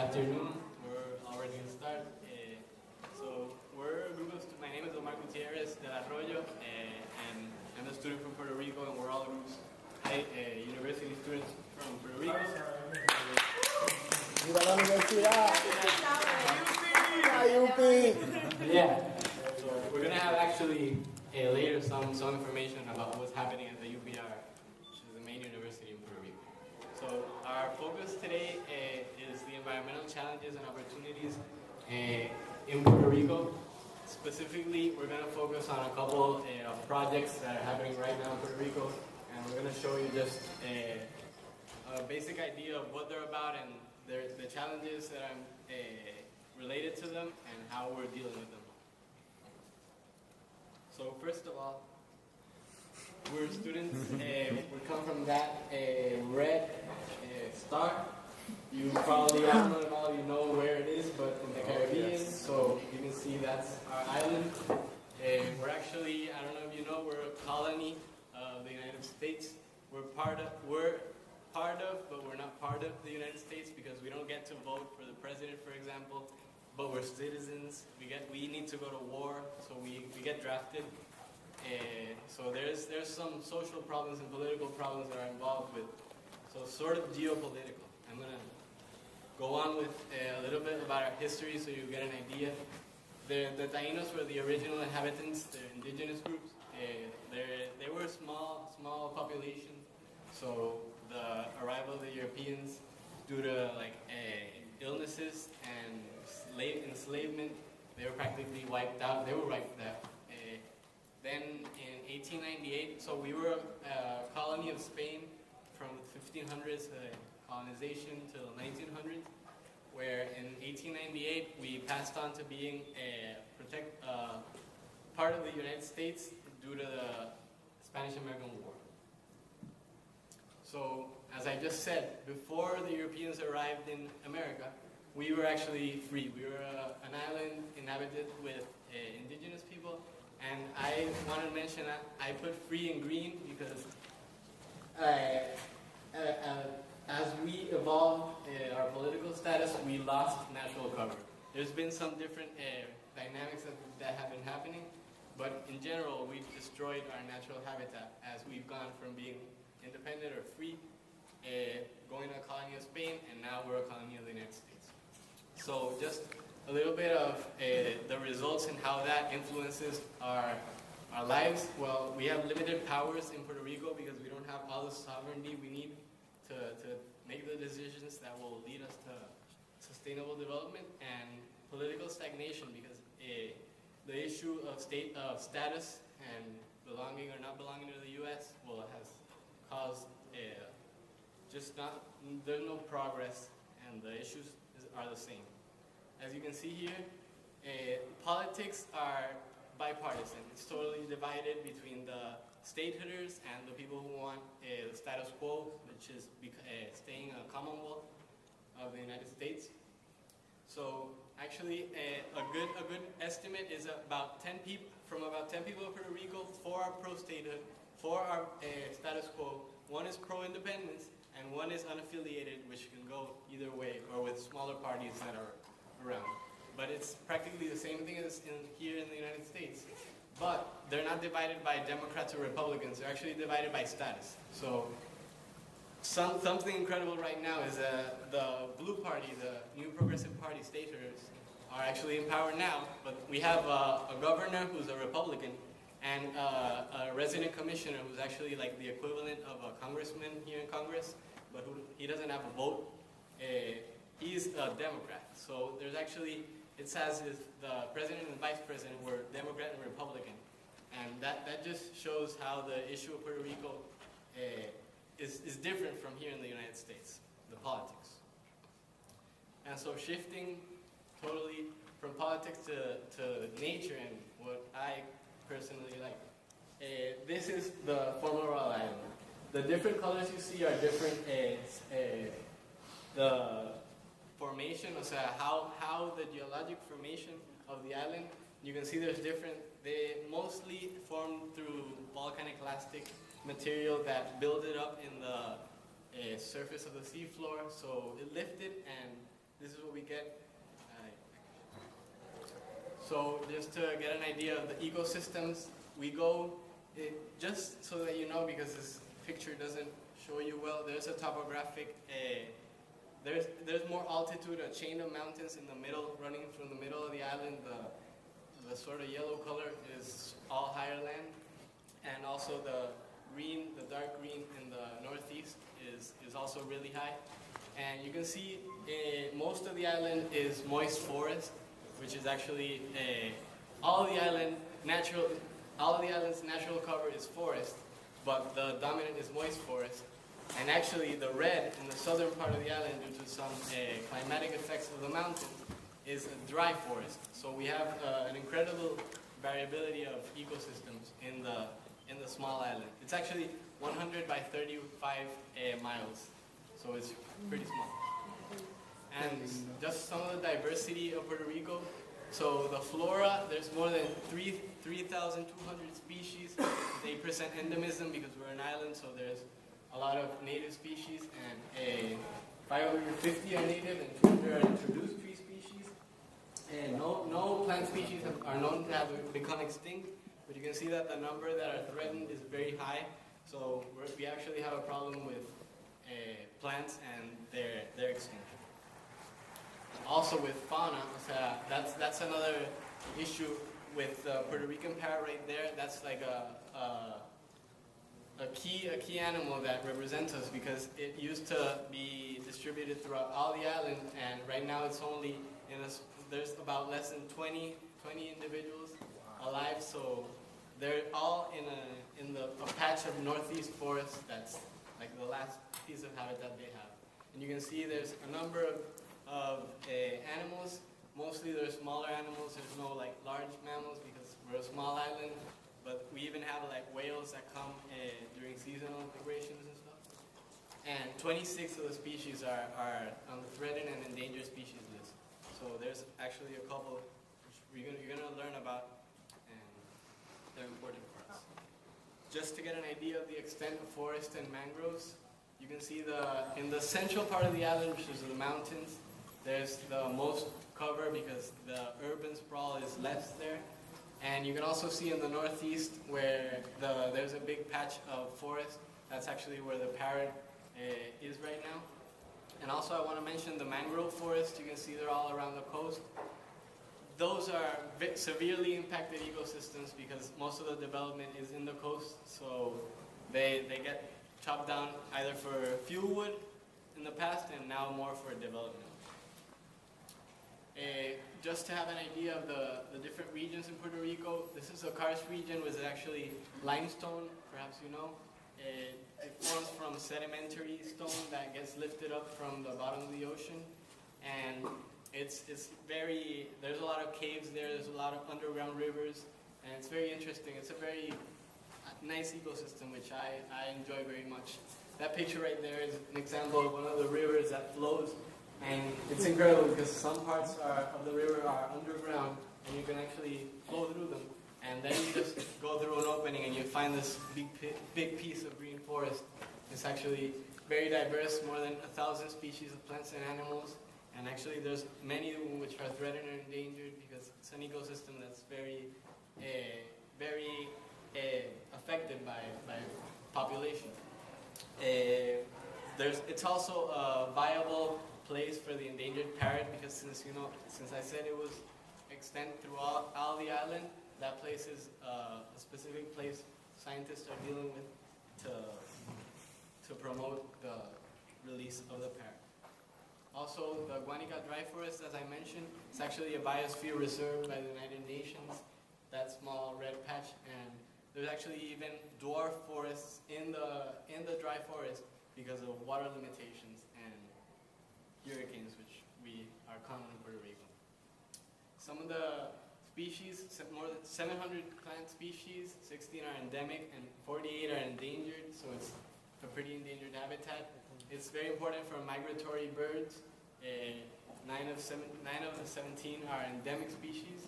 afternoon. We're already going to start. So we're a group of, my name is Omar Gutierrez del Arroyo, and I'm a student from Puerto Rico, and we're all groups, university students from Puerto Rico. ¡Viva la universidad! Yeah. So we're going to have actually later some information about what's happening at the UPR, which is the main university in Puerto Rico. So our focus today is the environmental challenges and opportunities in Puerto Rico. Specifically, we're going to focus on a couple of projects that are happening right now in Puerto Rico, and we're going to show you just a basic idea of what they're about and the challenges that are related to them and how we're dealing with them. So first of all, we're students. We come from that red star. You probably, I don't know if all of you know where it is, but in the Caribbean. Yes. So you can see that's our island. We're actually, I don't know if you know, we're a colony of the United States. We're part of, but we're not part of the United States because we don't get to vote for the president, for example. But we're citizens. We need to go to war, so we get drafted. So there's some social problems and political problems that are involved with. So sort of geopolitical. I'm gonna go on with a little bit about our history so you get an idea. The Taínos were the original inhabitants. They're indigenous groups. They were a small population. So the arrival of the Europeans, due to illnesses and enslavement, they were practically wiped out. They were wiped out. Then in 1898, so we were a colony of Spain from the 1500s colonization to the 1900s, where in 1898 we passed on to being part of the United States due to the Spanish-American War. So, as I just said, before the Europeans arrived in America, we were actually free. We were an island inhabited with indigenous people, and I want to mention that I put free in green because as we evolved our political status, we lost natural cover. There's been some different dynamics that have been happening, but in general, we've destroyed our natural habitat as we've gone from being independent or free, going to a colony of Spain, and now we're a colony of the United States. So just a little bit of the results and how that influences our lives. Well, we have limited powers in Puerto Rico because we don't have all the sovereignty we need to make the decisions that will lead us to sustainable development, and political stagnation because the issue of status and belonging or not belonging to the U.S. has caused there's no progress, and the issues are the same. As you can see here, politics are bipartisan. It's totally divided between the statehooders and the people who want the status quo, which is staying a Commonwealth of the United States. So actually, a good estimate is about 10 people in Puerto Rico, 4 are pro-statehood, 4 are status quo, 1 is pro-independence, and 1 is unaffiliated, which can go either way, or with smaller parties that are around. But it's practically the same thing as here in the United States. But they're not divided by Democrats or Republicans. They're actually divided by status. So something incredible right now is the Blue Party, the New Progressive Party stateholders, are actually in power now. But we have a governor who's a Republican and a resident commissioner who's actually like the equivalent of a congressman here in Congress, but he doesn't have a vote. He's a Democrat. So there's actually, it says the president and vice president were Democrat and Republican. And that just shows how the issue of Puerto Rico is different from here in the United States, the politics. And so shifting totally from politics to nature and what I personally like. This is the former Royal Island. The different colors you see are different, the formation, how the geologic formation of the island. You can see there's different, they mostly formed through volcaniclastic material that built it up in the surface of the seafloor. So it lifted and this is what we get. So just to get an idea of the ecosystems, we go, just so that you know, because this picture doesn't show you well, there's a topographic, there's more altitude, a chain of mountains in the middle, running from the middle of the island. The sort of yellow color is all higher land, and also the green, the dark green in the northeast is also really high. And you can see most of the island is moist forest, which is actually all of the island's natural cover is forest, but the dominant is moist forest. And actually the red in the southern part of the island, due to some climatic effects of the mountains, is a dry forest. So we have an incredible variability of ecosystems in the small island. It's actually 100 by 35 miles, so it's pretty small. And just some of the diversity of Puerto Rico. So the flora, there's more than 3,200 species, 8% endemism because we're an island, so there's a lot of native species, and 550 are native and 200 are introduced tree species. And no plant species are known to have become extinct, but you can see that the number that are threatened is very high. So we actually have a problem with plants and their extinction. Also with fauna, that's another issue with the Puerto Rican parrot right there. That's like a key animal that represents us, because it used to be distributed throughout all the island, and right now it's only there's about less than 20 individuals alive. So they're all in a patch of northeast forest that's like the last piece of habitat they have. And you can see there's a number of animals. Mostly they're smaller animals. There's no like large mammals because we're a small island. But we even have like whales that come during seasonal migrations and stuff. And 26 of the species are on the threatened and endangered species list. So there's actually a couple which you're gonna learn about, and they're important for us. Just to get an idea of the extent of forest and mangroves, you can see in the central part of the island, which is the mountains, there's the most cover because the urban sprawl is less there. And you can also see in the northeast where there's a big patch of forest. That's actually where the parrot is right now. And also I want to mention the mangrove forest. You can see they're all around the coast. Those are severely impacted ecosystems because most of the development is in the coast. So they get chopped down either for fuel wood in the past and now more for development. Just to have an idea of the different regions in Puerto Rico, this is a karst region, which is actually limestone, perhaps you know. It forms from sedimentary stone that gets lifted up from the bottom of the ocean. And there's a lot of caves there, there's a lot of underground rivers, and it's very interesting. It's a very nice ecosystem, which I enjoy very much. That picture right there is an example of one of the rivers that flows. And it's incredible because some parts of the river are underground and you can actually flow through them. And then you just go through an opening and you find this big piece of green forest. It's actually very diverse, more than 1,000 species of plants and animals. And actually there's many of them which are threatened or endangered because it's an ecosystem that's very affected by population. It's also a viable place for the endangered parrot because since I said it was extant through all the island, that place is a specific place scientists are dealing with to promote the release of the parrot. Also, the Guanica dry forest, as I mentioned, it's actually a biosphere reserve by the United Nations, that small red patch, and there's actually even dwarf forests in the dry forest because of water limitations and hurricanes, which are common in Puerto Rico. Some of the species, more than 700 plant species, 16 are endemic, and 48 are endangered, so it's a pretty endangered habitat. It's very important for migratory birds. 9 of the 17 are endemic species,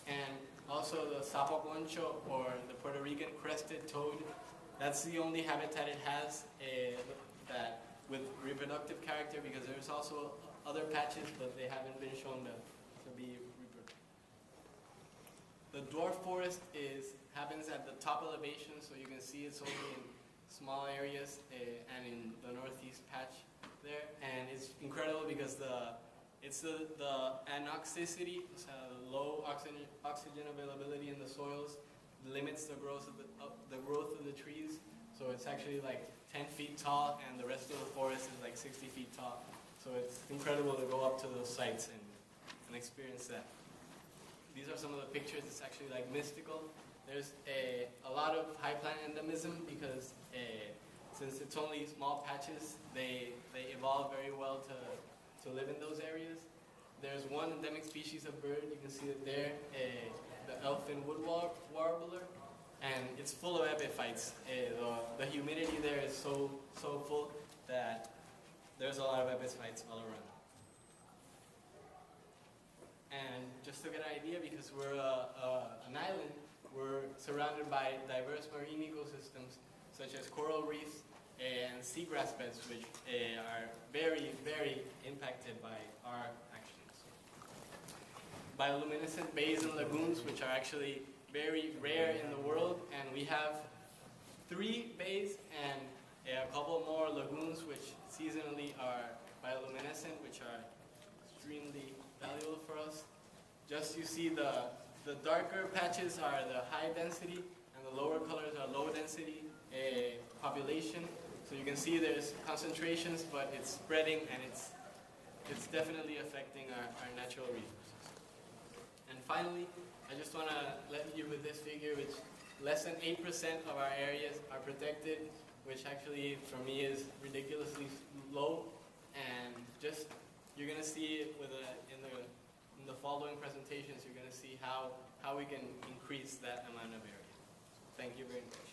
and also the sapo concho, or the Puerto Rican crested toad. That's the only habitat it has that with reproductive character, because there's also other patches, but they haven't been shown to be reproduced. The dwarf forest happens at the top elevation, so you can see it's only in small areas and in the northeast patch there. And it's incredible because it's the anoxicity, so low oxygen availability in the soils, limits the growth of the trees. So it's actually like 10 feet tall, and the rest of the forest is like 60 feet tall. So it's incredible to go up to those sites and experience that. These are some of the pictures. It's actually like mystical. There's a lot of high plant endemism because since it's only small patches, they evolve very well to live in those areas. There's one endemic species of bird. You can see it there, the elfin wood warbler, and it's full of epiphytes. The humidity there is so full that there's a lot of epiphytes all around. And just to get an idea, because we're an island, we're surrounded by diverse marine ecosystems such as coral reefs and seagrass beds, which are very, very impacted by our actions. Bioluminescent bays and lagoons, which are actually very rare in the world, and we have 3 bays and a couple more lagoons which seasonally are bioluminescent, which are extremely valuable for us. Just you see the darker patches are the high density and the lower colors are low density population. So you can see there's concentrations, but it's spreading and it's definitely affecting our natural resources. And finally, I just want to let you with this figure, which less than 8% of our areas are protected, which actually for me is ridiculously low. And just you're going to see it in the following presentations. You're going to see how we can increase that amount of area. Thank you very much.